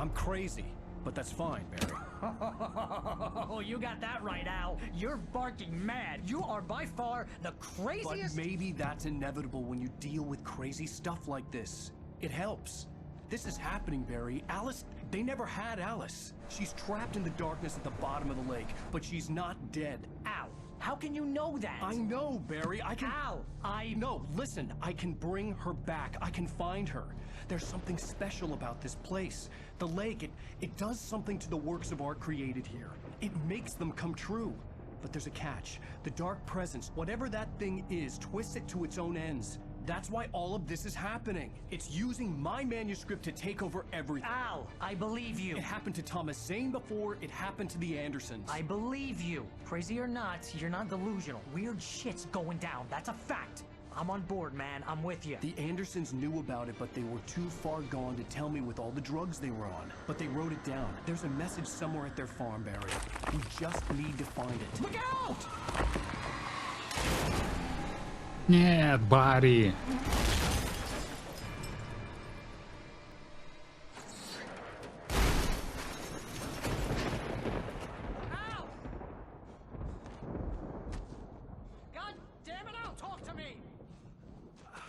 I'm crazy, but that's fine, Barry. Oh, you got that right, Al. You're barking mad. You are by far the craziest... But maybe that's inevitable when you deal with crazy stuff like this. It helps. This is happening, Barry. Alice, they never had Alice. She's trapped in the darkness at the bottom of the lake, but she's not dead. Al, how can you know that? I know, Barry. I can... Al, No, listen. I can bring her back. I can find her. There's something special about this place. The lake, it does something to the works of art created here. It makes them come true. But there's a catch. The dark presence, whatever that thing is, twists it to its own ends. That's why all of this is happening. It's using my manuscript to take over everything. Al, I believe you. It happened to Thomas Zane before, it happened to the Andersons. I believe you. Crazy or not, you're not delusional. Weird shit's going down. That's a fact. I'm on board, man. I'm with you. The Andersons knew about it, but they were too far gone to tell me with all the drugs they were on. But they wrote it down. There's a message somewhere at their farm, Barry. We just need to find it. Look out! Нет, Барри.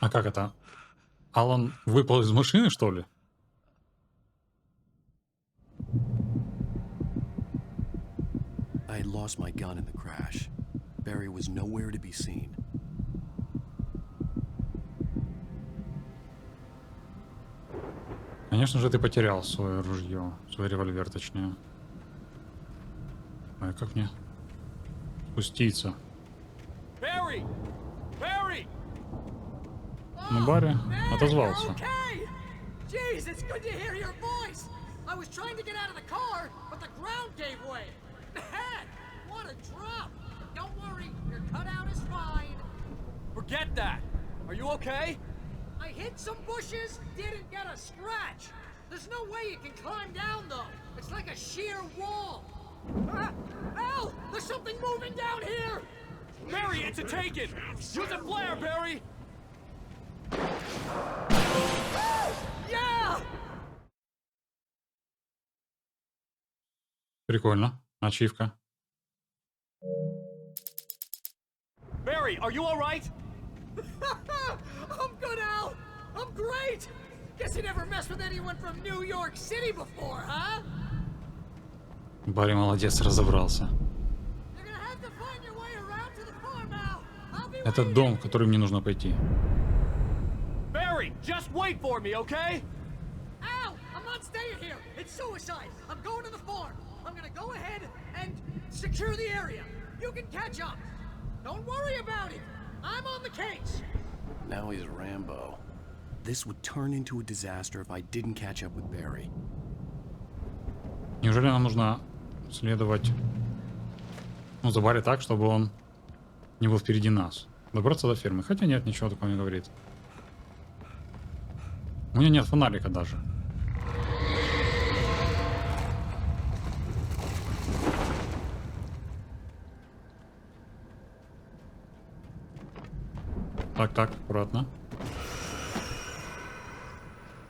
А как это? Алан выпал из машины, что ли? I had lost my gun in the crash. Barry was nowhere to be seen. Конечно же, ты потерял свое ружье, свой револьвер, точнее. А как мне спуститься? Barry! Barry! Ну, Барри отозвался. Jeez, it's good to hear your voice. I was trying to get out of the car, but the ground gave way. Man, what a drop. Don't worry, your cutout is fine. Forget that. Are you okay? I hit some bushes, didn't get a scratch. There's no way you can climb down, though. It's like a sheer wall. Al, there's something moving down here. Barry, it's a taken. Use a flare, Barry. Yeah! Прикольно. Ачивка. Barry, are you all right? I'm good, Al. I'm great. Guess you never messed with anyone from New York City before, huh? Барри молодец, разобрался. You're gonna have to find your way around to the farm, Al. I'll be Это waiting. дом, в который мне нужно пойти. Barry, just wait for me, okay? Al, I'm not staying here. It's suicide. I'm going to the farm. I'm gonna go ahead and secure the area. You can catch up. Don't worry about it. I'm on the case. Now he's Rambo. This would turn into a disaster if I didn't catch up with Barry. Неужели нам нужно следовать, ну, за Барри так, чтобы он не был впереди нас? Добраться до фермы. Хотя нет, ничего такого не говорит. У меня нет фонарика даже. Так, так, аккуратно.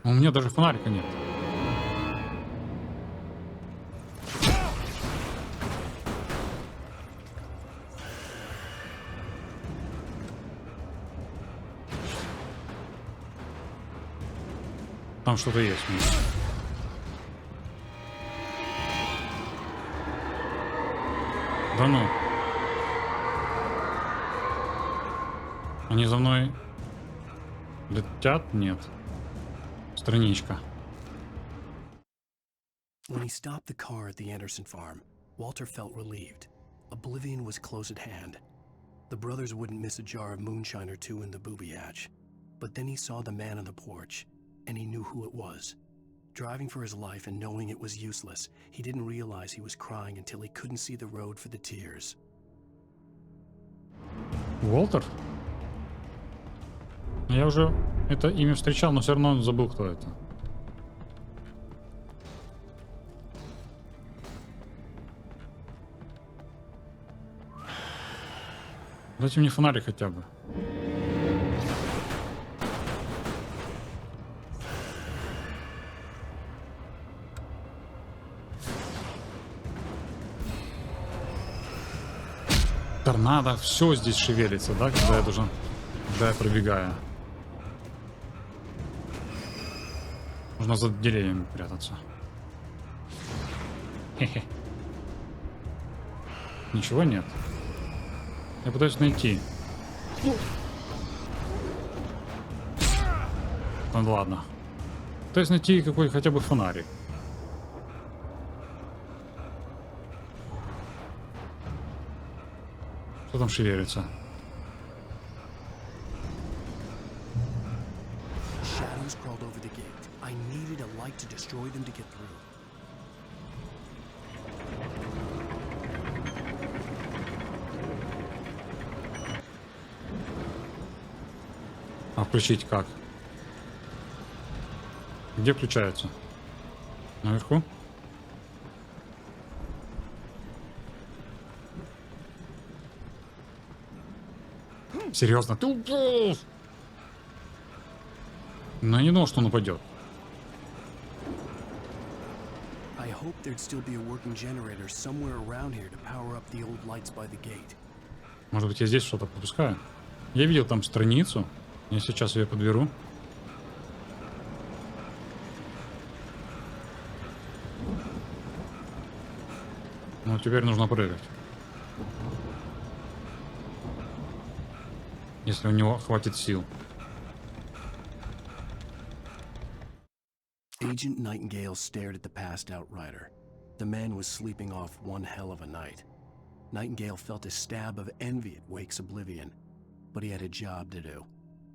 У меня даже фонарика нет. Там что-то есть. Да ну. Они за мной летят? Нет. Страничка. When he stopped the car at the Anderson farm, Walter felt relieved. Oblivion was close at hand. The brothers wouldn't miss a jar of moonshine or two in the booby hatch. But then he saw the man on the porch, and he knew who it was. Driving for his life and knowing it was useless, he didn't realize he was crying until he couldn't see the road for the tears. Уолтер? Я уже это имя встречал, но все равно забыл, кто это. Дайте мне фонарик хотя бы. торнадо, все здесь шевелится, да, когда я пробегаю. Нужно за деревьями прятаться. Хе-хе. Ничего нет. Я пытаюсь найти. Ну ладно. Пытаюсь найти какой хотя бы фонарик. Что там шевелится? Shadows crawled over the gate. I needed a light to destroy them to get through. А включить как? Где включается? Наверху? Серьезно? Ты упал! Но я не думал, что он упадет. I hoped there'd still be a working generator somewhere around here to power up the old lights by the gate. Может быть, я здесь что-то пропускаю? Я видел там страницу. Я сейчас ее подберу. Ну, теперь нужно прыгать. Если у него хватит сил. Agent Nightingale stared at the passed out rider. The man was sleeping off one hell of a night. Nightingale felt a stab of envy at Wake's oblivion, but he had a job to do.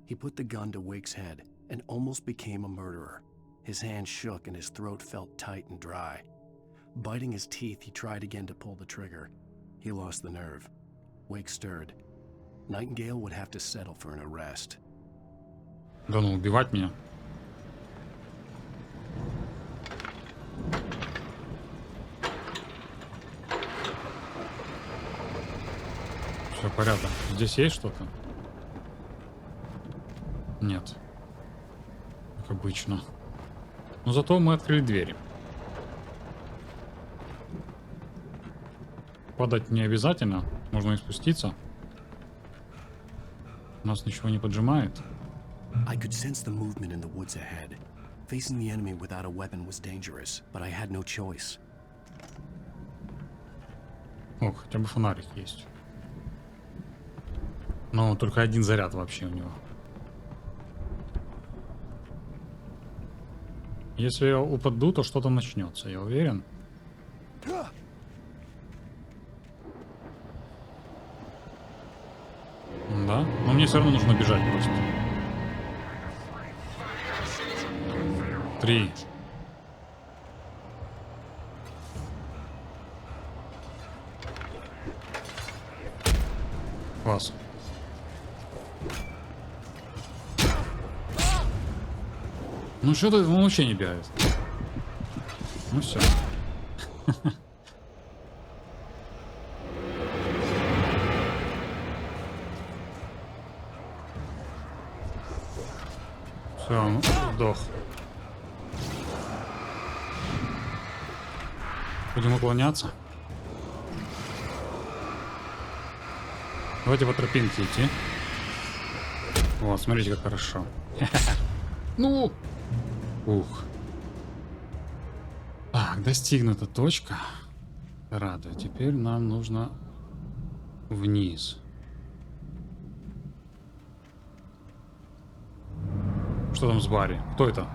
He put the gun to Wake's head and almost became a murderer. His hand shook and his throat felt tight and dry. Biting his teeth, he tried again to pull the trigger. He lost the nerve. Wake stirred. Nightingale would have to settle for an arrest. Да ну, убивать меня. Все, порядок. Здесь есть что-то? Нет. Как обычно. Но зато мы открыли двери. Падать не обязательно. Можно и спуститься. Нас ничего не поджимает. I could sense the movement in the woods ahead. Facing the enemy without a weapon was dangerous, but I had no choice. О, хотя бы фонарик есть. Но только один заряд вообще у него. Если я упаду, то что-то начнется, я уверен. Да, но мне все равно нужно бежать просто. 3. Класс. Ну что-то он вообще не бегает. Ну все. Все, он сдох. Будем уклоняться. Давайте по тропинке идти. Вот, смотрите, как хорошо. Ну! Ух. Так, достигнута точка. Радует. Теперь нам нужно вниз. Что там с Барри? Кто это?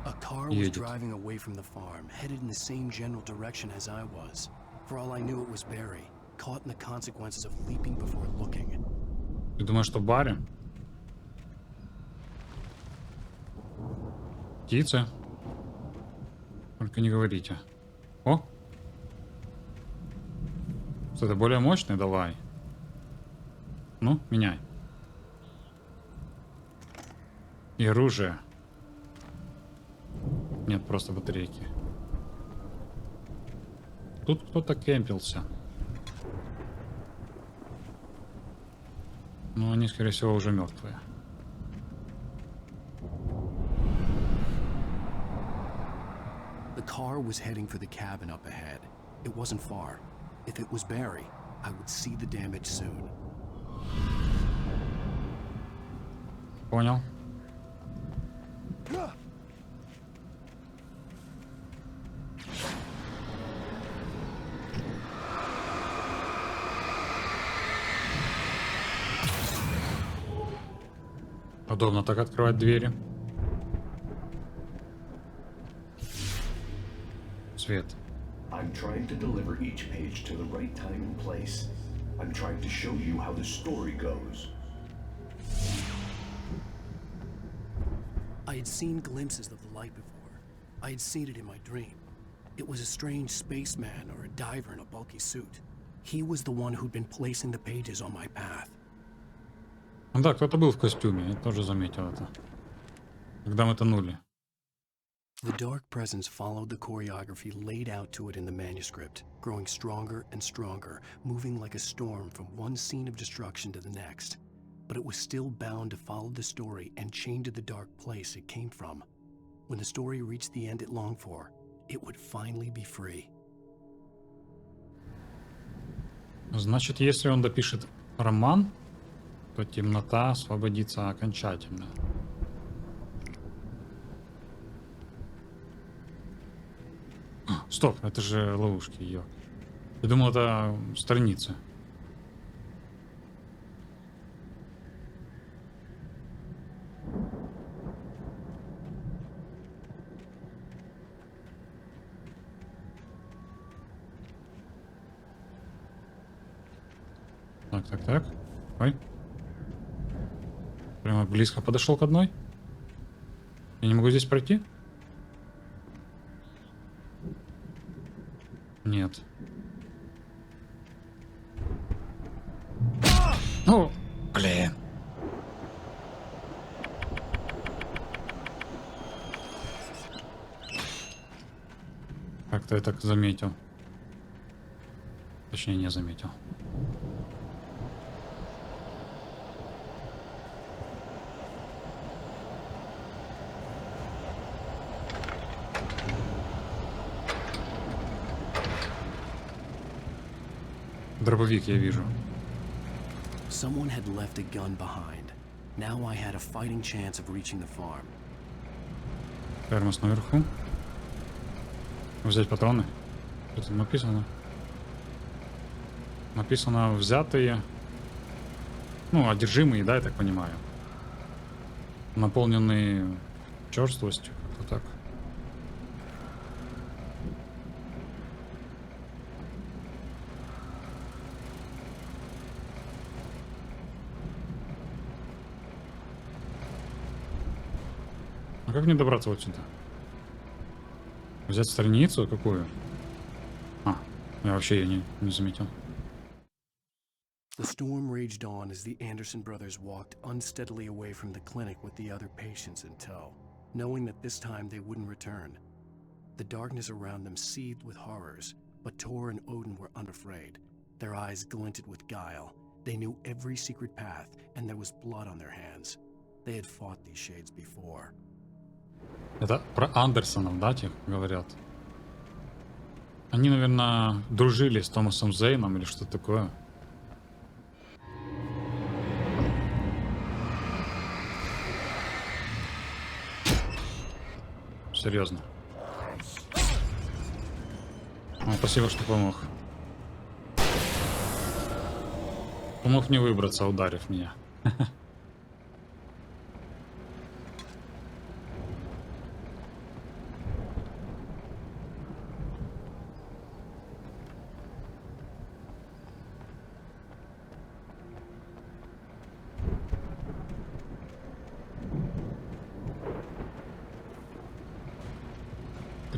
A car was driving away from the farm, headed in the same general direction as I was. For all I knew, it was Barry, caught in the consequences of leaping before looking. Ты думаешь, что Барри? Птицы. Только не говорите. О! Что-то более мощное? Давай. Ну, меняй. И оружие. Нет, просто батарейки. Тут кто-то кемпился. Но они, скорее всего, уже мертвые. The car was heading for the cabin up ahead. It wasn't far. If it was Barry, I would see the damage soon. Понял. Удобно так открывать двери. Свет. I'm trying to deliver each page to the right time and place. I'm trying to show you how the story goes. I had seen glimpses of the light before. I had seen it in my dream. It was a strange spaceman or a diver in a bulky suit. He was the one who'd been placing the pages on my path. Да, кто-то был в костюме, я тоже заметил это. Когда мы тонули. The dark presence followed the choreography laid out to it in the manuscript, growing stronger and stronger, moving like a storm from one scene of destruction to the next. But it was still bound to follow the story and chained to the dark place it came from. When the story reached the end it longed for, it would finally be free. Значит, если он допишет роман, то темнота освободится окончательно. Стоп, это же ловушки ее. Я думал, это страницы. Так. Ой. Прямо близко подошел к одной. Я не могу здесь пройти? Нет. Ну, блин. Как-то я так заметил. Точнее, не заметил. Дробовик я вижу. Someone had left a gun behind. Now I had a fighting chance of reaching the farm. Термос наверху. Взять патроны. Что там написано? Написано взятые. Ну, одержимые, да, я так понимаю. Наполненные черствостью. Вот так. А как мне добраться вот сюда? Взять страницу какую? А, я вообще ее не заметил. The storm raged on as the Anderson brothers walked unsteadily away from the clinic with the other patients in tow, knowing that this time they wouldn't return. The darkness around them seethed with horrors, but Tor and Odin were unafraid. Their eyes glinted with guile. They knew every secret path, and there was blood on their hands. They had fought these shades before. Это про Андерсонов, да, тех говорят? Они, наверное, дружили с Томасом Зейном или что-то такое. Серьезно. Ну, спасибо, что помог. Помог мне выбраться, ударив меня.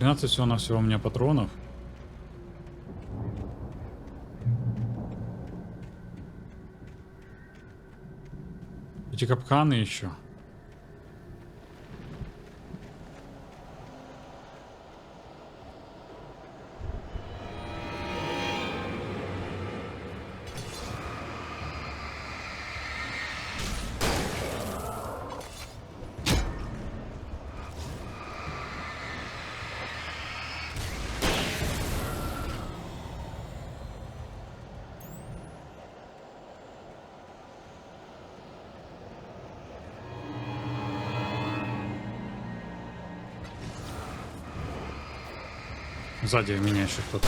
13 всего-навсего у меня патронов. Эти капканы еще. Сзади меня еще кто-то.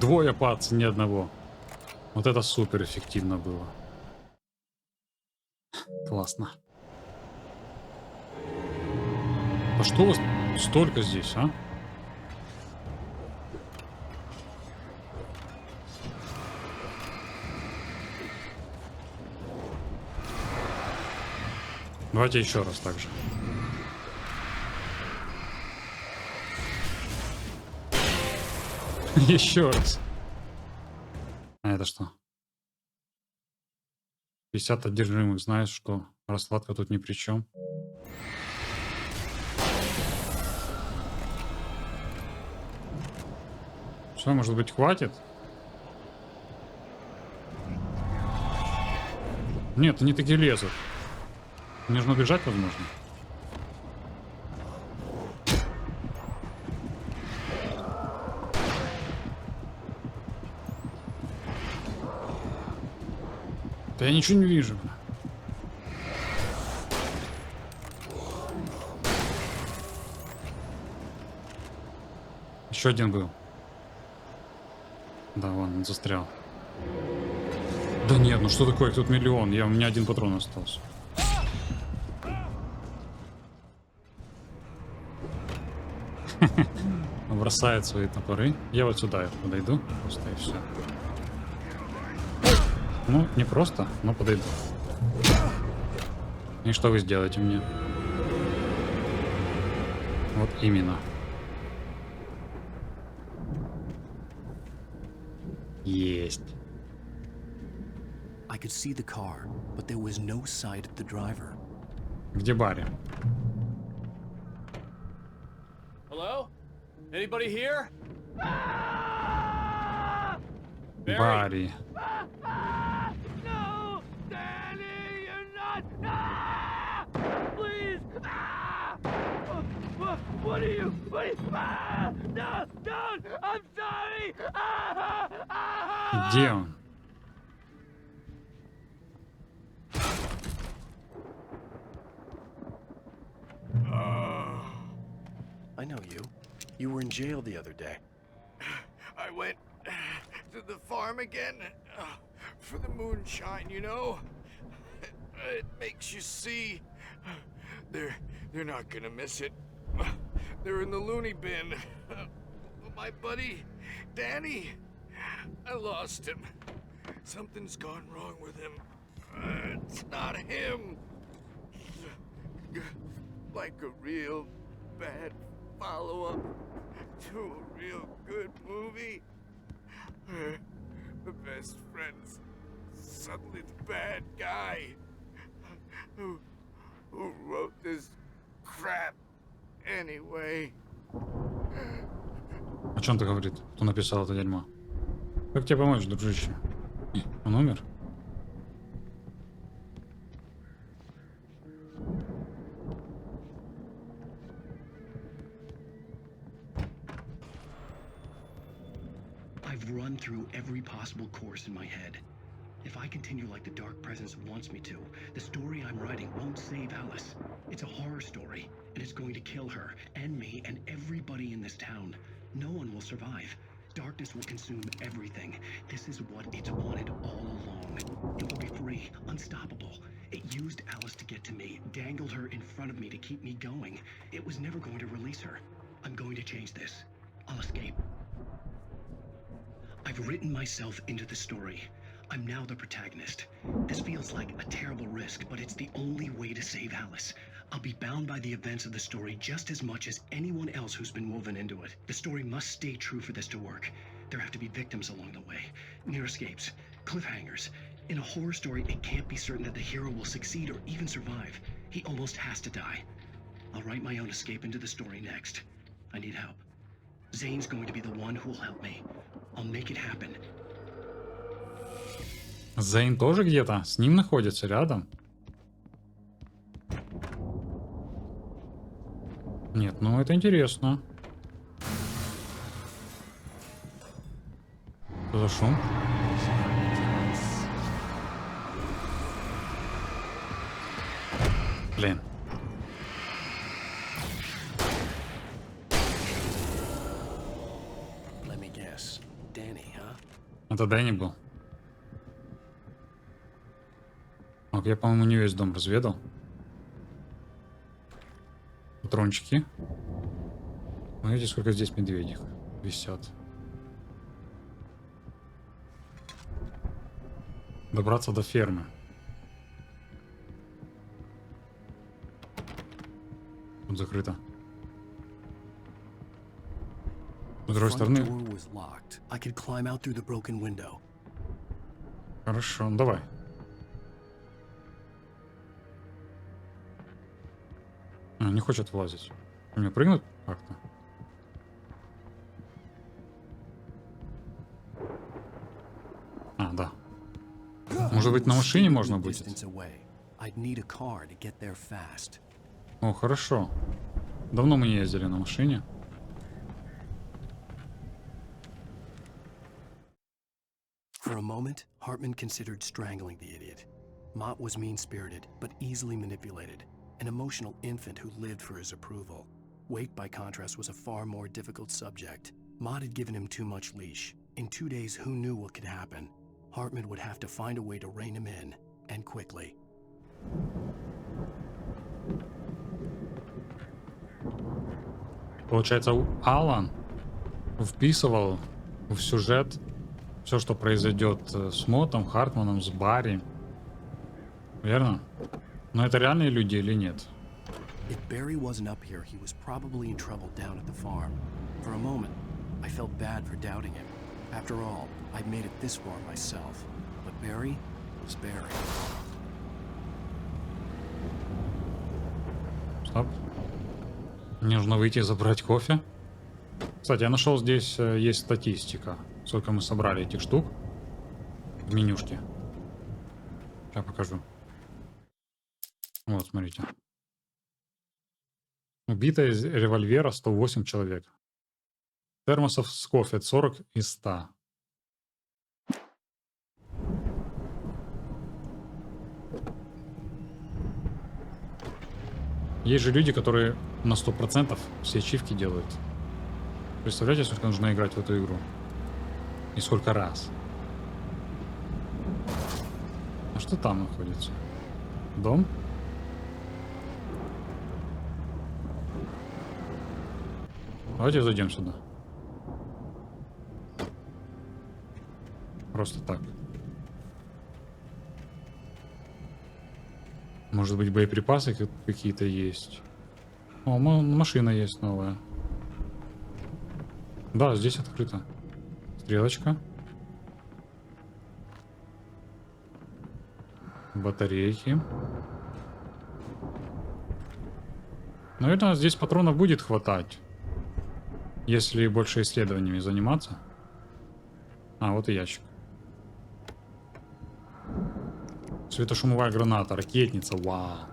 Двое пац, ни одного. Вот это супер эффективно было. Классно. А что у вас столько здесь, а? Давайте еще раз так же. Еще раз. А это что? 50 одержимых. Знаешь, что раскладка тут ни при чем. Все, может быть, хватит? Нет, они такие лезут. Мне нужно бежать, возможно. Да я ничего не вижу. Еще один был. Да, вон, он застрял. Да нет, ну что такое? Тут миллион. У меня один патрон остался. Бросает свои топоры. Я вот сюда подойду. Просто и все. Ну, не просто, но подойду. И что вы сделаете мне? Вот именно. Есть. I could see the car, but there was no sight of the driver. Где Барри? Hello? Anybody here? Барри. No! Danny, you're not! Please! What are you? No! Don't! I'm sorry! Где он? I know you. You were in jail the other day. I went to the farm again for the moonshine, you know? It makes you see. They're not gonna miss it. They're in the loony bin. My buddy, Danny, I lost him. Something's gone wrong with him. It's not him. Like a real bad follow-up to a real good movie. The best friend's suddenly the bad guy who wrote this crap anyway. О чем ты говорит? Кто написал это дерьмо? Как тебе помочь, дружище? Он умер? I've run through every possible course in my head. If I continue like the Dark Presence wants me to, the story I'm writing won't save Alice. It's a horror story, and it's going to kill her, and me, and everybody in this town. No one will survive. Darkness will consume everything. This is what it's wanted all along. It will be free, unstoppable. It used Alice to get to me, dangled her in front of me to keep me going. It was never going to release her. I'm going to change this. I'll escape. I've written myself into the story. I'm now the protagonist. This feels like a terrible risk, but it's the only way to save Alice. I'll be bound by the events of the story just as much as anyone else who's been woven into it. The story must stay true for this to work. There have to be victims along the way, near escapes, cliffhangers. In a horror story, it can't be certain that the hero will succeed or even survive. He almost has to die. I'll write my own escape into the story next. I need help. Zane's going to be the one who will help me. I'll make it happen. Зейн тоже где-то? С ним находится рядом? Нет, ну это интересно. Что за шум? Блин. Let me guess. Danny, huh? Это Дэнни был. Так, я, по-моему, не весь дом разведал. Патрончики. Смотрите, сколько здесь медведей висят. Добраться до фермы. Тут закрыто. С другой стороны. Хорошо, давай. Не хочет влазить. Мне прыгнуть как-то? Да. Может быть, на машине можно будет? О, хорошо. Давно мы не ездили на машине. For a moment, Hartman considered strangling the idiot. Mott was mean-spirited, but easily manipulated. An emotional infant who lived for his approval. Wake, by contrast, was a far more difficult subject. Mott had given him too much leash. In 2 days, who knew what could happen? Hartman would have to find a way to rein him in, and quickly. Получается, Алан вписывал в сюжет все, что произойдет с Моттом, Хартманом, с Барри. Верно? Но это реальные люди или нет? If Barry wasn't up here, he was probably in trouble down at the farm. For a moment, I felt bad for doubting him. After all, I'd made it this far myself. But Barry was Barry. Стоп. Мне нужно выйти и забрать кофе. Кстати, я нашел здесь есть статистика. Сколько мы собрали этих штук в менюшке. Сейчас покажу. Вот, смотрите. Убито из револьвера 108 человек. Термосов с кофе 40 из 100. Есть же люди, которые на 100% все ачивки делают. Представляете, сколько нужно играть в эту игру? И сколько раз? А что там находится? Дом? Давайте зайдем сюда. Просто так. Может быть, боеприпасы какие-то есть. О, машина есть новая. Да, здесь открыто. Стрелочка. Батарейки. Наверное, здесь патронов будет хватать. Если больше исследованиями заниматься. А, вот и ящик. Светошумовая граната, ракетница, вау.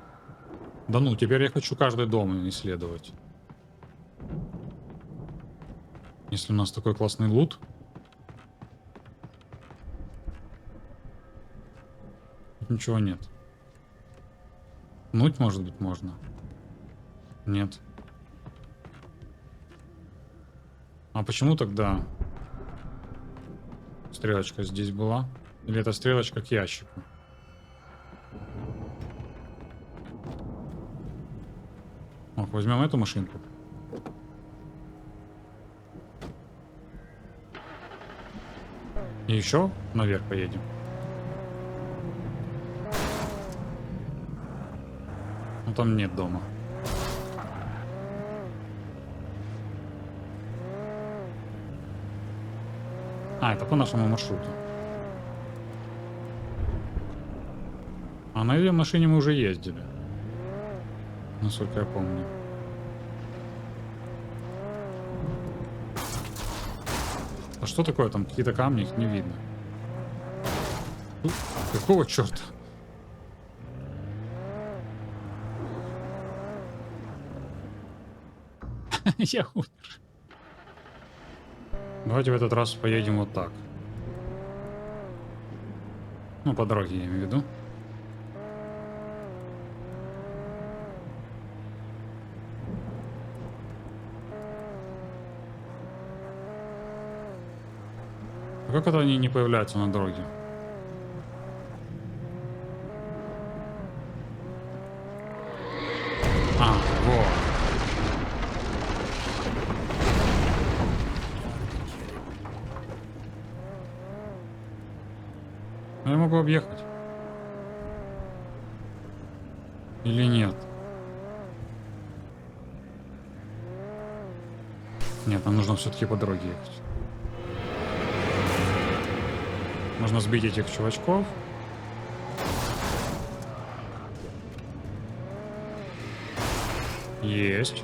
Да ну, теперь я хочу каждый дом исследовать. Если у нас такой классный лут. Тут ничего нет. Пнуть, может быть, можно? Нет. А почему тогда стрелочка здесь была? Или это стрелочка к ящику? Ох, возьмем эту машинку. И еще наверх поедем. Ну там нет дома. А, это по нашему маршруту. А на этой машине мы уже ездили. Насколько я помню. А что такое там? Какие-то камни, их не видно. Какого черта? Я умер. Давайте в этот раз поедем вот так. Ну, по дороге я имею в виду. А как это они не появляются на дороге? А, вот. Я могу объехать. Или нет? Нет, нам нужно все-таки по дороге ехать. Можно сбить этих чувачков. Есть.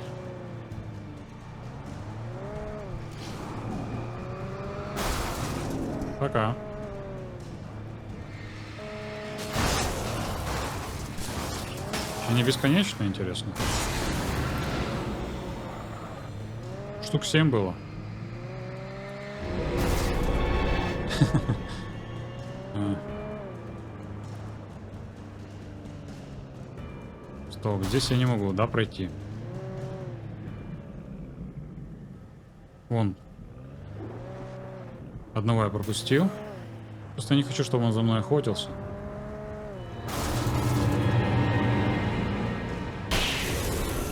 Пока. Не бесконечно, интересно. Штук 7 было. Стоп, здесь я не могу, да, пройти? Вон. Одного я пропустил. Просто не хочу, чтобы он за мной охотился.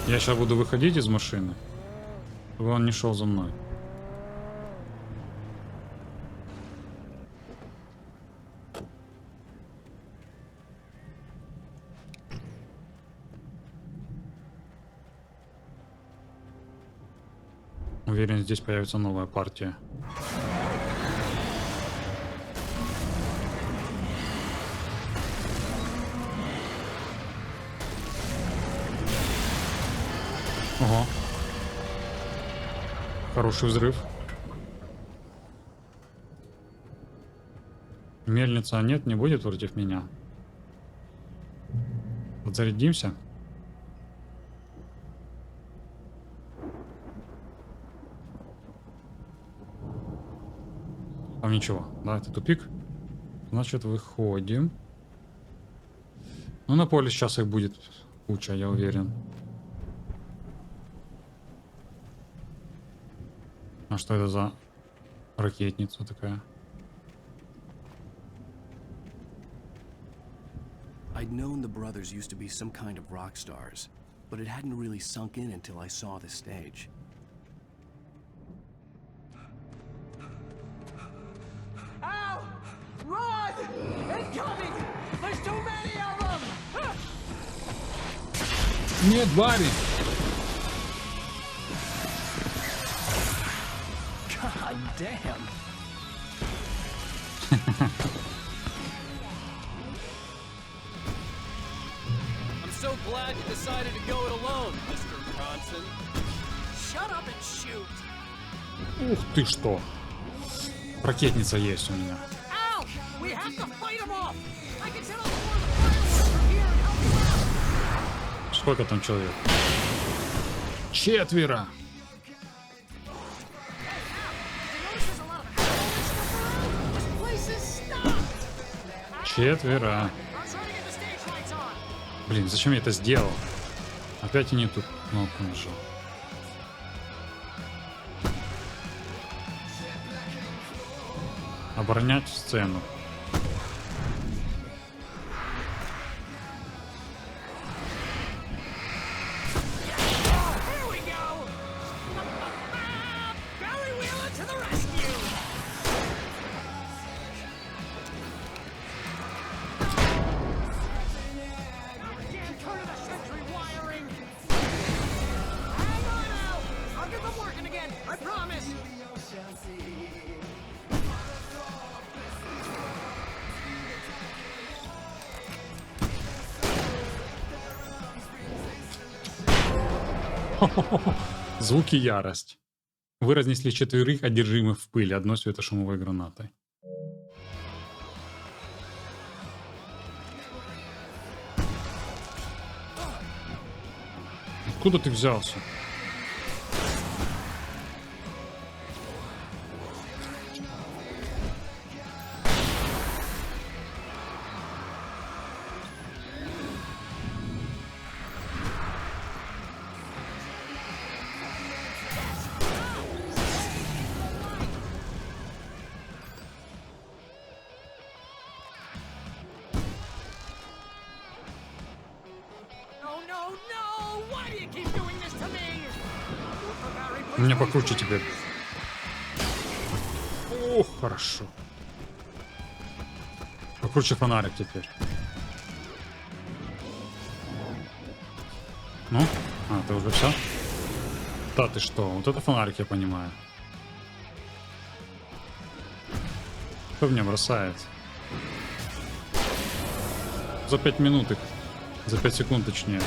Я сейчас буду выходить из машины, чтобы он не шел за мной. Уверен, здесь появится новая партия. Ого. Хороший взрыв. Мельница нет, не будет против меня. Подзарядимся. Там ничего. Да, это тупик. Значит, выходим. Ну, на поле сейчас их будет куча, я уверен. А что это за ракетница такая? I'd known the brothers used to be some kind of rock stars, but it hadn't really sunk in until I saw the stage. Ow! Run! Incoming! There's too many of them! Нет, Барри! God damn. I'm so glad you decided to go it alone, Mr. Bronson. Shut up and shoot! Ух ты что! Ракетница есть у меня. Ow! We have to fight them off! I can set off more of the fireworks from here and help you out! Сколько там человек? 4! Четверо. Блин, зачем я это сделал? Опять я не тут кнопку нажал. Оборонять сцену. Звуки ярость. Вы разнесли 4 одержимых в пыль одной светошумовой гранатой. Откуда ты взялся? Мне покруче теперь. О, хорошо. Покруче фонарик теперь. Ну? А, ты уже все? Да ты что? Вот это фонарик, я понимаю. Кто в меня бросает? За 5 минут их. За 5 секунд, точнее.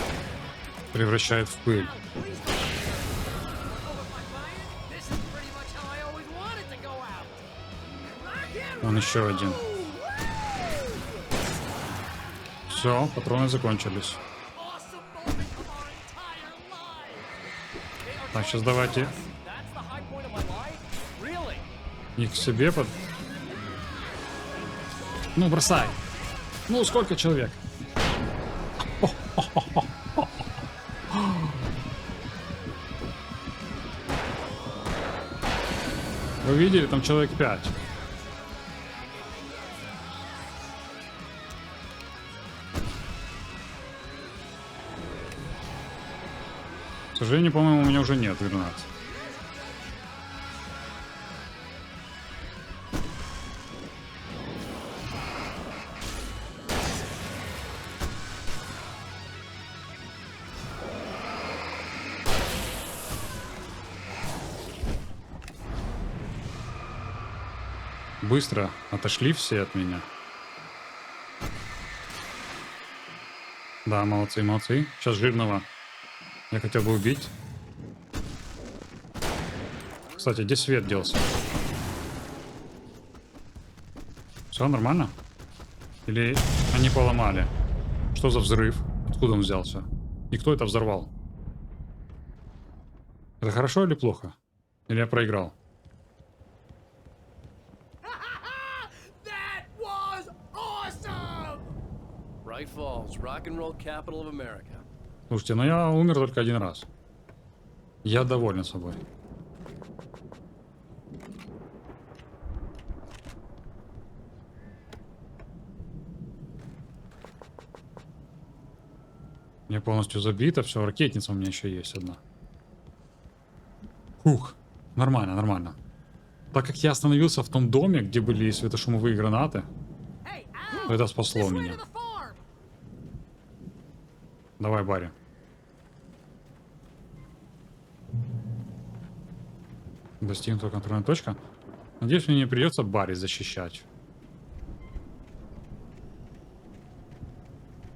Превращает в пыль. Вон еще один. Все, патроны закончились. Так, сейчас давайте их к себе под... Ну, бросай. Ну, сколько человек? Вы видели, там человек 5. К сожалению, по-моему, у меня уже нет гранат. Быстро отошли все от меня. Да, молодцы, молодцы. Сейчас жирного я хотел бы убить. Кстати, где свет делся? Все нормально? Или они поломали? Что за взрыв? Откуда он взялся? И кто это взорвал? Это хорошо или плохо? Или я проиграл? Braight-Фоллс, rock-and-roll capital of America. Слушайте, но я умер только один раз. Я доволен собой. Мне полностью забито, все, ракетница у меня еще есть одна. Ух, нормально, нормально. Так как я остановился в том доме, где были светошумовые гранаты, это спасло меня. Давай, Барри. Достигнута контрольная точка. Надеюсь, мне не придется Барри защищать.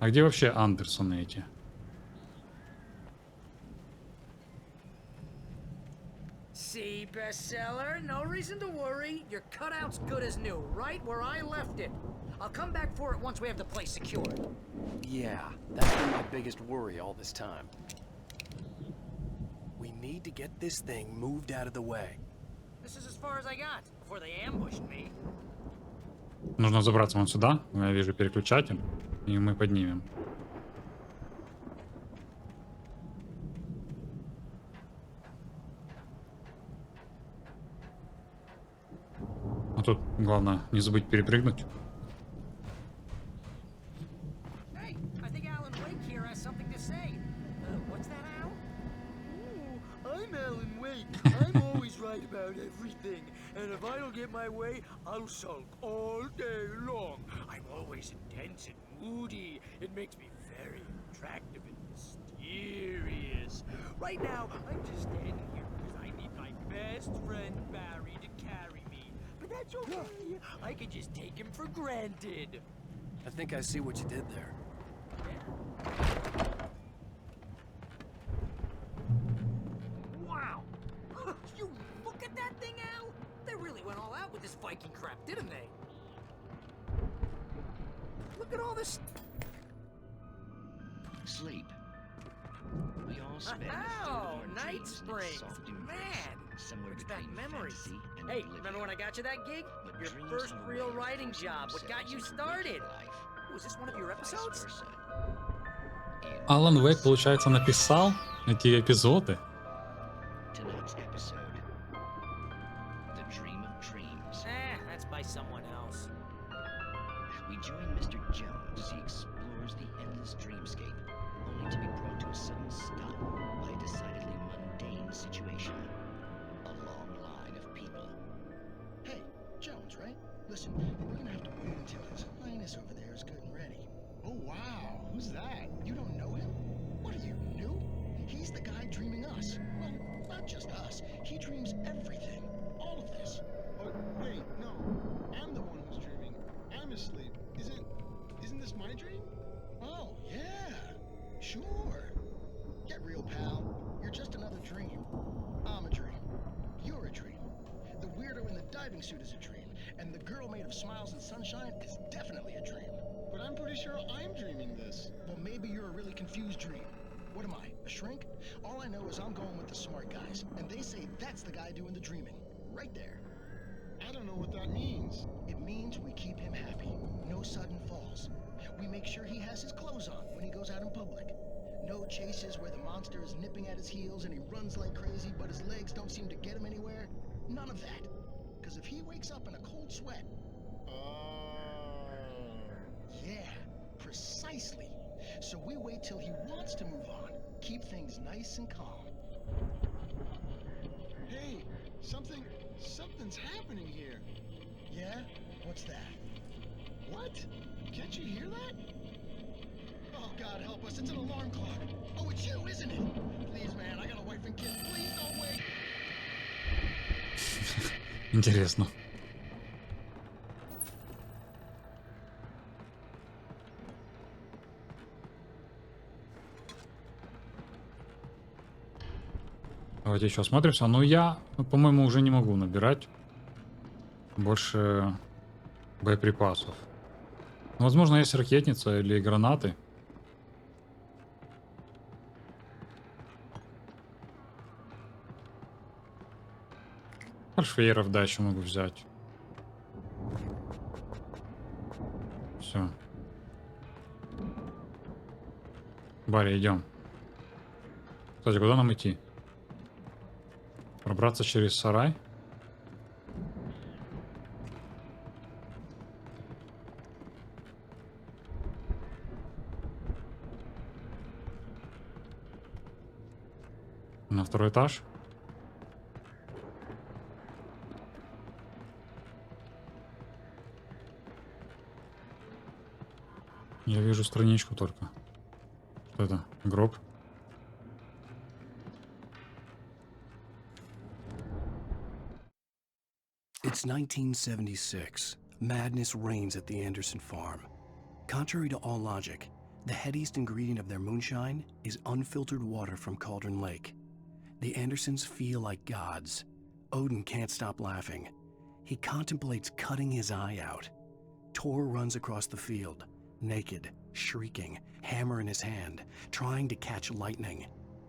А где вообще Андерсоны эти? See, bestseller, no reason to worry. Your cutout's good as new, right where I left it. I'll come back for it once we have the place secured. Yeah, that's been my biggest worry all this time. We need to get this thing moved out of the way. This is as far as I got before they ambushed me. Нужно забраться вон сюда. Я вижу переключатель. И мы поднимем. А тут главное не забыть перепрыгнуть. Hey, I think Alan Wake here has something to say. What's that, Al? Ooh, I'm Alan Wake. I'm always right about everything. And if I don't get my way, I'll sulk all day long. I'm always intense and moody. It makes me very attractive and mysterious. Right now, I'm just standing here because I need my best friend Barry to carry me. But that's okay. I can just take him for granted. I think I see what you did there. Wow! You look at that thing, Al! They really went all out with this Viking crap, didn't they? Look at all this... Sleep. We all Oh, Night Springs. Man, brings back memories. Hey, remember when I got you that gig? Your first real writing job. What got you started? Was this one of your episodes? Алан Вейк, получается, написал эти эпизоды. That's by someone else. We join Mr. Jones as he explores the endless dreamscape, only to be brought to a sudden stop by a decidedly mundane situation. A long line of people. Hey, Jones, right? Listen, we're gonna have to wait until His Highness over there is good and ready. Oh, wow. Who's that? You don't know him? What are you, new? He's the guy dreaming us. Well, not just us. He dreams everything. All of this. Oh, wait, no. I'm the one who's dreaming. I'm asleep. Isn't this my dream? Oh, yeah. Sure. Get real, pal. You're just another dream. I'm a dream. You're a dream. The weirdo in the diving suit is a dream. And the girl made of smiles and sunshine is definitely a dream. But I'm pretty sure I'm dreaming this. Well, maybe you're a really confused dream. What am I, a shrink? All I know is I'm going with the smart guys. And they say that's the guy doing the dreaming. Right there. I don't know what that means. It means we keep him happy. No sudden falls. We make sure he has his clothes on when he goes out in public. No chases where the monster is nipping at his heels and he runs like crazy, but his legs don't seem to get him anywhere. None of that. Because if he wakes up in a cold sweat... Yeah, precisely. So we wait till he wants to move on. Keep things nice and calm. Hey, something's happening here. Yeah? What's that? What? Can't you hear that? Oh, God help us, it's an alarm clock. Oh, it's you, isn't it? Please, man, I got a wife and kids. Please don't wait. Интересно. Давайте еще осмотримся. Но я, по-моему, уже не могу набирать больше боеприпасов. Возможно, есть ракетница или гранаты. Фаршфейеров, да, еще могу взять. Все. Барри, идем. Кстати, куда нам идти? Пробраться через сарай? На второй этаж? Я вижу страничку только. Что это? Гроб? It's 1976. Madness reigns at the Anderson farm. Contrary to all logic, the headiest ingredient of their moonshine is unfiltered water from Cauldron Lake. The Andersons feel like gods. Odin can't stop laughing. He contemplates cutting his eye out. Tor runs across the field, naked, shrieking, hammer in his hand, trying to catch lightning.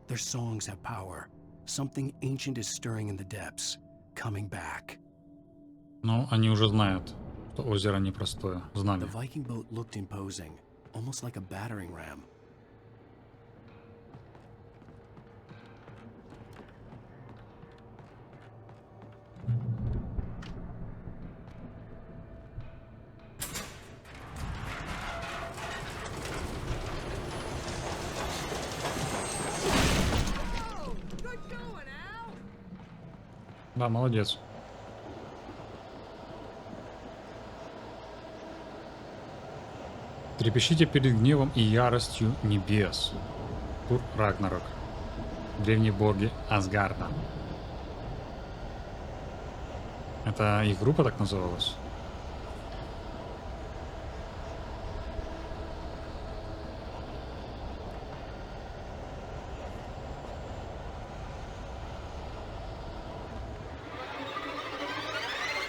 Their songs have power. Something ancient is stirring in the depths, coming back. Ну, они уже знают, что озеро непростое. Знали. The Viking boat looked imposing, almost like a battering ram. Да, молодец. Трепещите перед гневом и яростью небес. Тур Рагнарок. Древние боги Асгарда. Это их группа так называлась?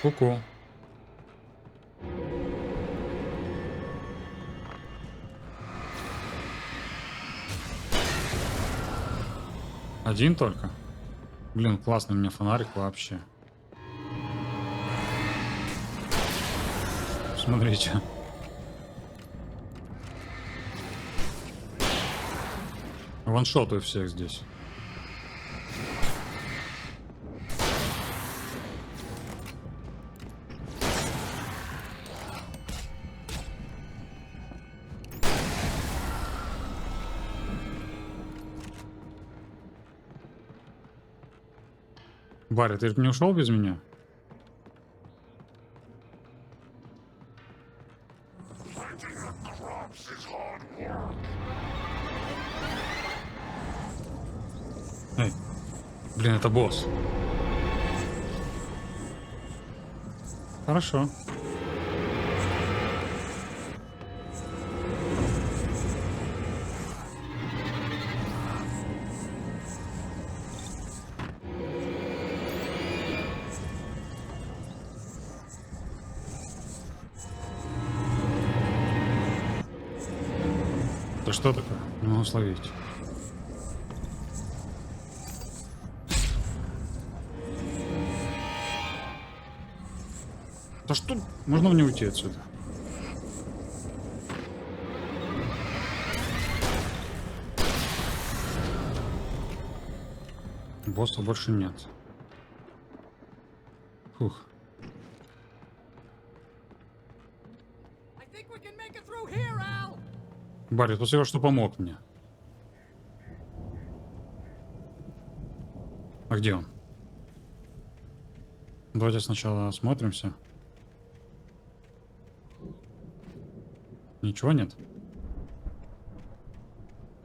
Ку-ку. Один только? Блин, классный у меня фонарик вообще. Смотрите. Ваншотаю всех здесь. Барри, ты же не ушел без меня? Эй, блин, это босс. Хорошо. Это что такое? Не могу словить. Да что? Можно мне уйти отсюда? Босса больше нет. Фух. Барри, спасибо, что помог мне. А где он? Давайте сначала осмотримся. Ничего нет?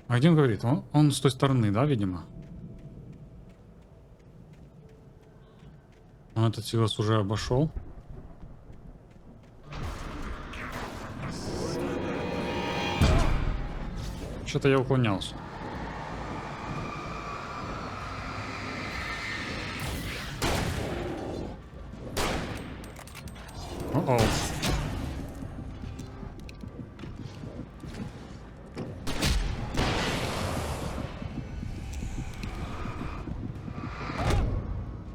А где он говорит? Он с той стороны, да, видимо? Он этот силос уже обошел. Что-то я уклонялся. О-о.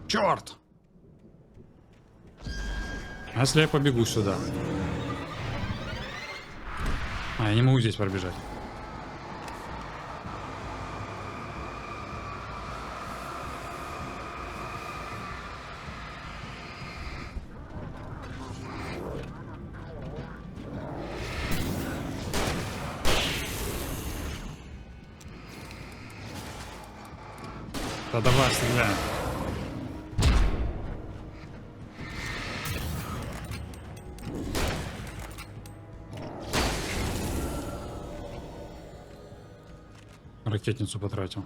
Черт! А если я побегу сюда? А, я не могу здесь пробежать. Да давай, стреляй. Ракетницу потратил.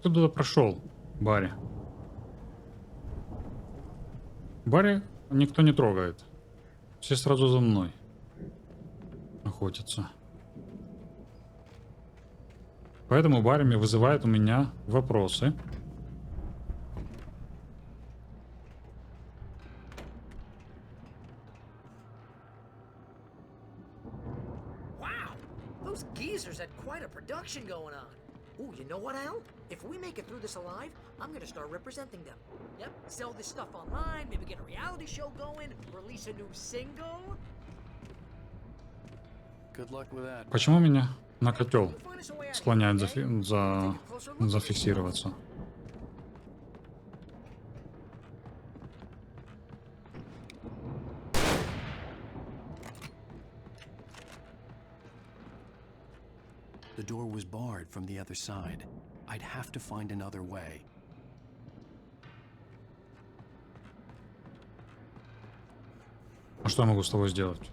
Кто туда прошел? Барри. Барри никто не трогает. Все сразу за мной охотятся. Поэтому Барри вызывает у меня вопросы. Those geezers had quite a production going on. Ooh, you know what, Al? If we make it through this alive, I'm gonna start representing them. Yep, sell this stuff online, maybe get a reality show going, release a new single. Good luck with that. Почему меня на котел склоняют зафиксироваться? The door was barred from the other side. I'd have to find another way. А что я могу с тобой сделать?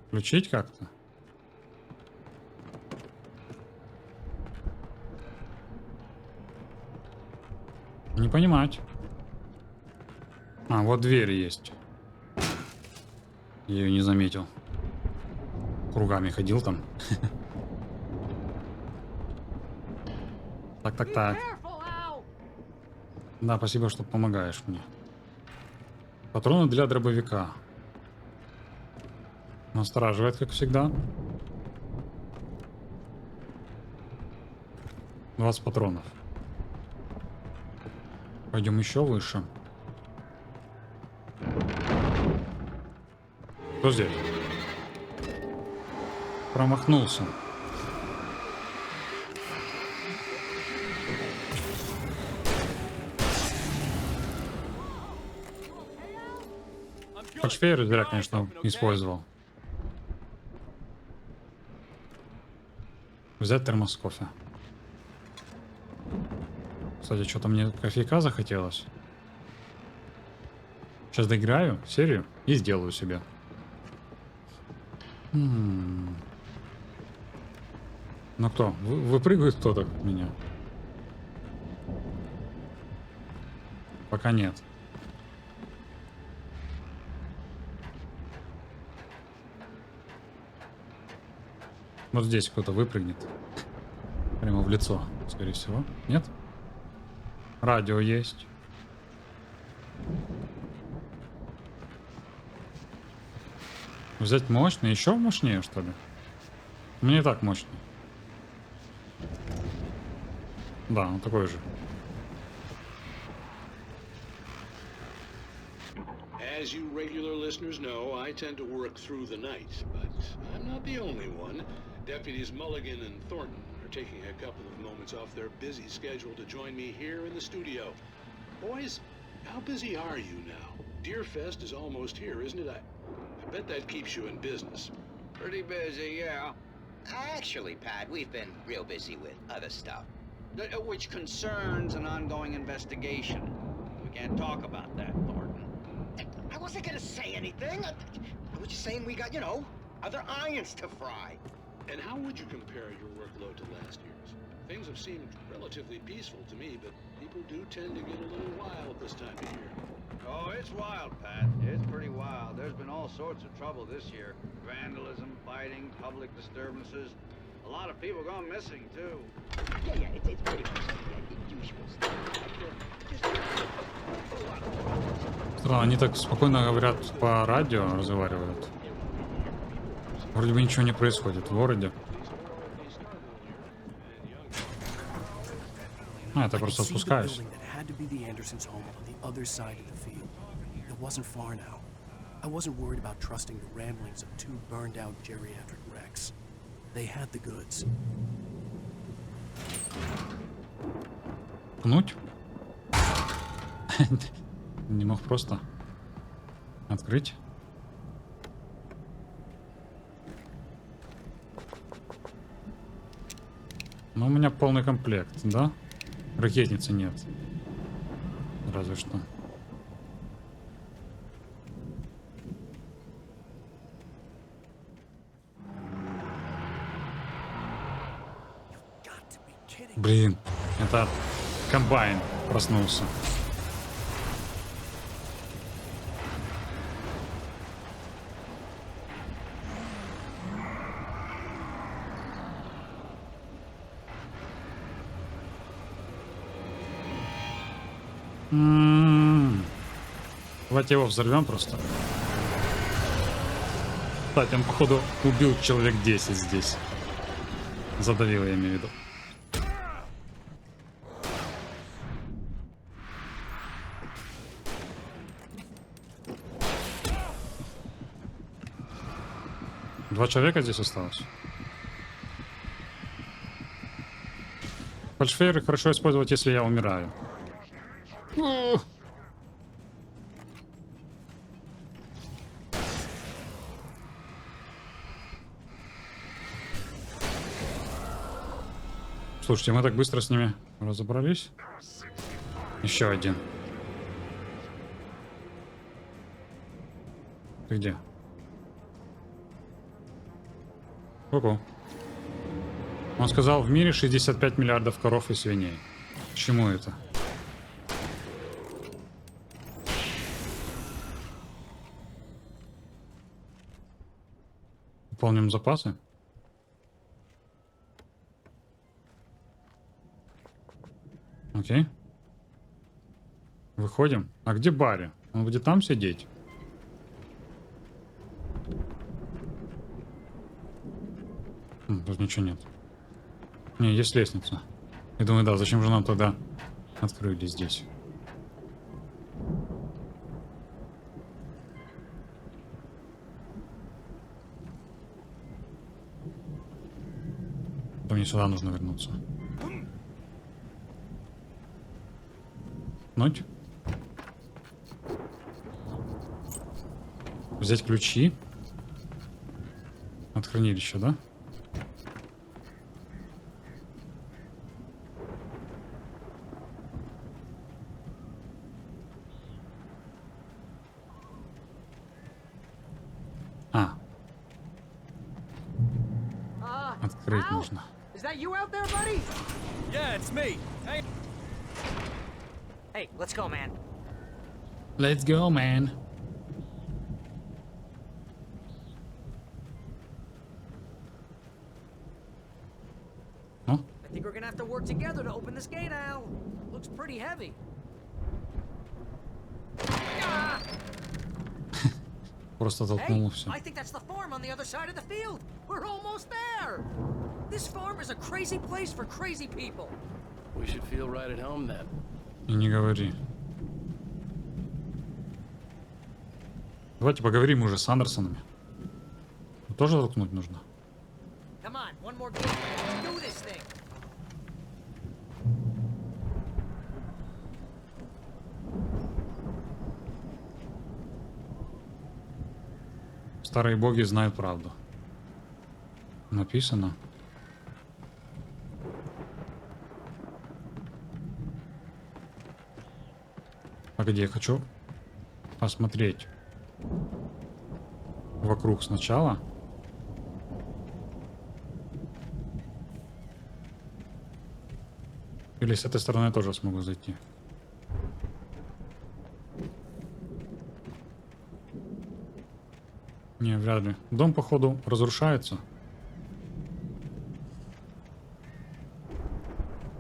Включить как-то? Не понимать. А, вот дверь есть. Я ее не заметил. Кругами ходил там. Так. Да, спасибо, что помогаешь мне. Патроны для дробовика. Настораживает, как всегда. 20 патронов. Пойдем еще выше. Кто здесь? Промахнулся. Фальшфейер зря, конечно, использовал. Взять термос кофе. Кстати, что-то мне кофейка захотелось. Сейчас доиграю серию и сделаю себе. Ну кто? Выпрыгивает кто-то в меня? Пока нет. Вот здесь кто-то выпрыгнет. Прямо в лицо, скорее всего. Нет? Радио есть. Взять мощный, еще мощнее, что ли? Мне и так мощный. Да, он такой же. As you regular listeners know, I tend to work through the night, but I'm not the only one. Deputies Mulligan and Thornton are taking a couple of moments off their busy schedule to join me here in the studio. Boys, how busy are you now? Deerfest is almost here, isn't it? I bet that keeps you in business. Pretty busy, yeah. Actually, Pat, we've been real busy with other stuff, which concerns an ongoing investigation. We can't talk about that, Thornton. I wasn't gonna say anything. I was just saying we got, other irons to fry. And how would you compare your workload to last year's? Things have seemed relatively peaceful to me, but people do tend to get a little wild this time of year. Oh, it's wild, Pat. It's pretty wild. There's been all sorts of trouble this year. Vandalism, fighting, public disturbances. A lot of people gone missing, too. Yeah, it's pretty much the usual stuff. Странно, они так спокойно говорят по радио, разговаривают. Вроде бы ничего не происходит в городе. А, это просто спускаюсь. Андерсon's home on the other side of the field. It wasn't far now. I wasn't worried about trusting the ramblings of two burned-out geriatric wrecks. They had the goods. Пнуть? Не мог просто открыть. Ну, у меня полный комплект, да? Ракетницы нет. Разве что. Блин, это комбайн проснулся. Давайте его взорвем просто. Кстати, он, походу, убил человек 10 здесь. Задавил, я имею в виду. Два человека здесь осталось. Фальшфейеры хорошо использовать, если я умираю. Слушайте, мы так быстро с ними разобрались. Еще один. Ты где? Ого. Он сказал, в мире 65 миллиардов коров и свиней. К чему это? Пополним запасы. Окей. Выходим. А где Барри? Он будет там сидеть? Тут ничего нет. Не, есть лестница. Я думаю, да, зачем же нам тогда открыли здесь? То мне сюда нужно вернуться. Ночь. Взять ключи. От хранилища, да? Открыть нужно. Is that you out there, buddy? Yeah, it's me. Hey. Hey, let's go, man. Let's go, man. I think we're gonna have to work together to open this gate, Al. Looks pretty heavy. Просто толкнул все. I think that's the farm on the other side of the field. We're almost there. This farm is a crazy place for crazy people. We should feel right at home then. И не говори. Давайте поговорим уже с Андерсонами. Тоже толкнуть нужно. Come on, one more game. Let's do this thing. Старые боги знают правду. Написано. Погоди, я хочу посмотреть вокруг сначала. Или с этой стороны я тоже смогу зайти. Не, вряд ли. Дом, походу, разрушается.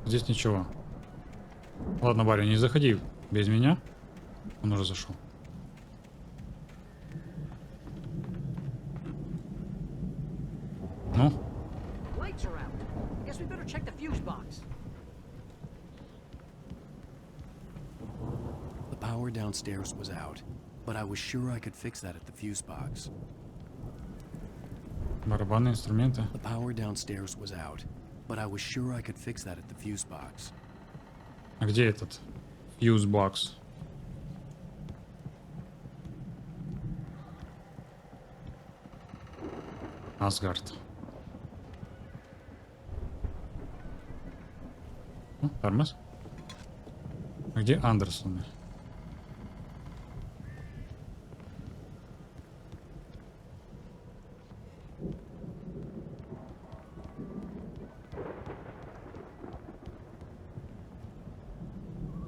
Здесь ничего. Ладно, Барри, не заходи без меня. Он уже зашел. Ну? Lights are out. I guess we better check the fuse box. The power downstairs was out, but I was sure I could fix that at the fuse box. Барабанные инструменты. The power downstairs was out, but I was sure I could fix that at the fuse box. А где этот fuse box? Асгард. Тормоз. А где Андерсоны?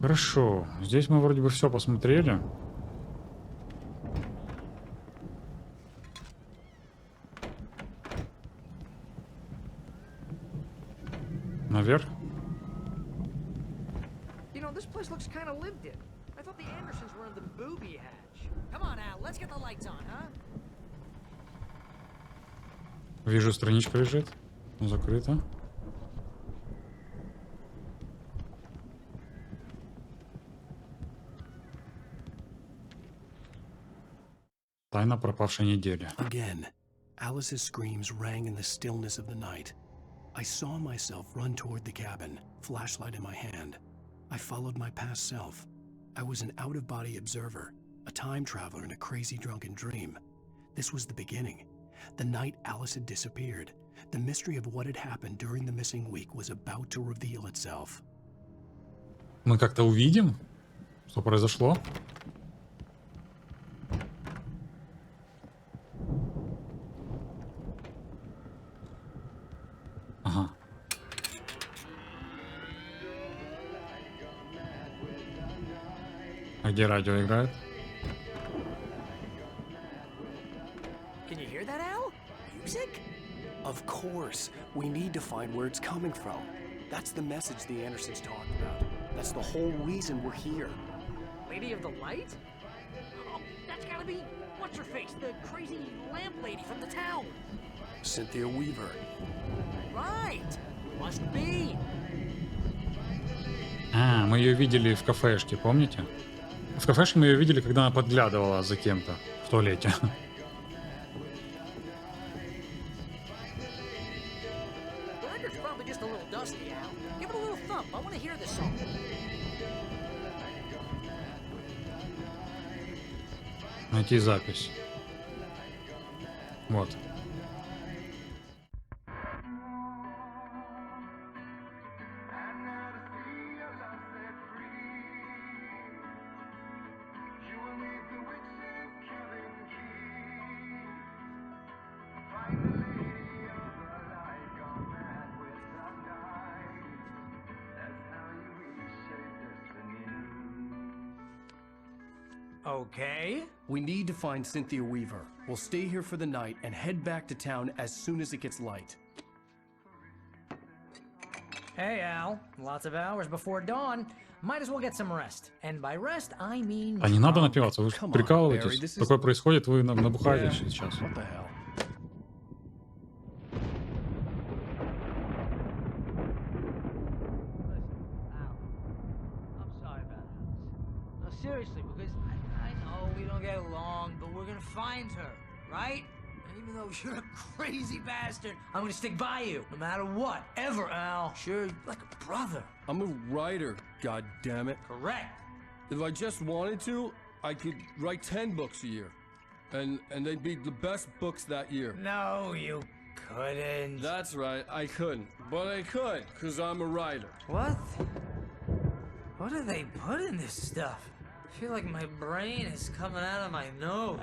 Хорошо. Здесь мы вроде бы все посмотрели. Наверх. You know, this place looks kind of lived in. I thought the Andersons were in the booby hatch. Come on, Al, let's get the lights on, huh? Вижу, страничка лежит. Закрыта. Тайна пропавшей недели. Again, Alice's screams rang in the stillness of the night. I saw myself run toward the cabin, flashlight in my hand. I followed my past self. I was an out-of-body observer, a time traveler in a crazy drunken dream. This was the beginning. The night Alice had disappeared. The mystery of what had happened during the missing week was about to reveal itself. Мы как-то увидим, что произошло. Ага. А где радио играет? Can you hear that, Al? Music? Of course. We need to find where it's coming from. That's the message the Andersons talked about. That's the whole reason we're here. Lady of the Light? Oh, that's gotta be what's her face, the crazy lamp lady from the town. Cynthia Weaver. Right. Must be. А, мы ее видели в кафешке, помните? В кафешке мы ее видели, когда она подглядывала за кем-то в туалете. The record's probably just a little dusty, Al. Give it a little thump. I want to hear this song. Найти запись. Вот. Okay. We need to find Cynthia Weaver. We'll stay here for the night and head back to town as soon as it gets light. Hey, Al. Lots of hours before dawn. Might as well get some rest. And by rest, I mean... А не надо напиваться, вы прикалываетесь. Такое происходит, вы набухаетесь сейчас. What the hell? Seriously, because I know we don't get along, but we're gonna find her, right? And even though you're a crazy bastard, I'm gonna stick by you, no matter what, ever, Al. Sure, like a brother. I'm a writer, goddammit. Correct. If I just wanted to, I could write 10 books a year. And they'd be the best books that year. No, you couldn't. That's right, I couldn't. But I could, because I'm a writer. What? What do they put in this stuff? I feel like my brain is coming out of my nose.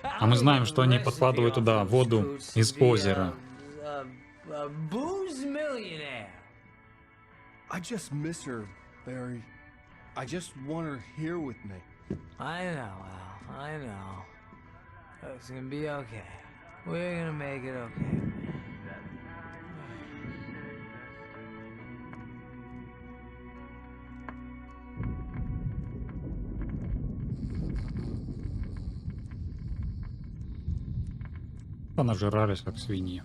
А мы знаем, что они подкладывают туда воду из озера. Booze millionaire. I just miss her, Barry. I just want her here with me. I know, Al. I know. It's gonna be okay. We're gonna make it okay. Понажирались, как свиньи.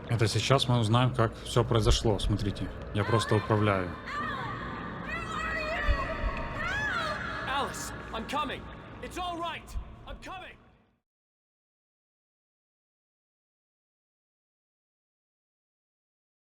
Это сейчас мы узнаем, как все произошло. Смотрите, я просто управляю. Alice, I'm coming. It's all right. I'm coming.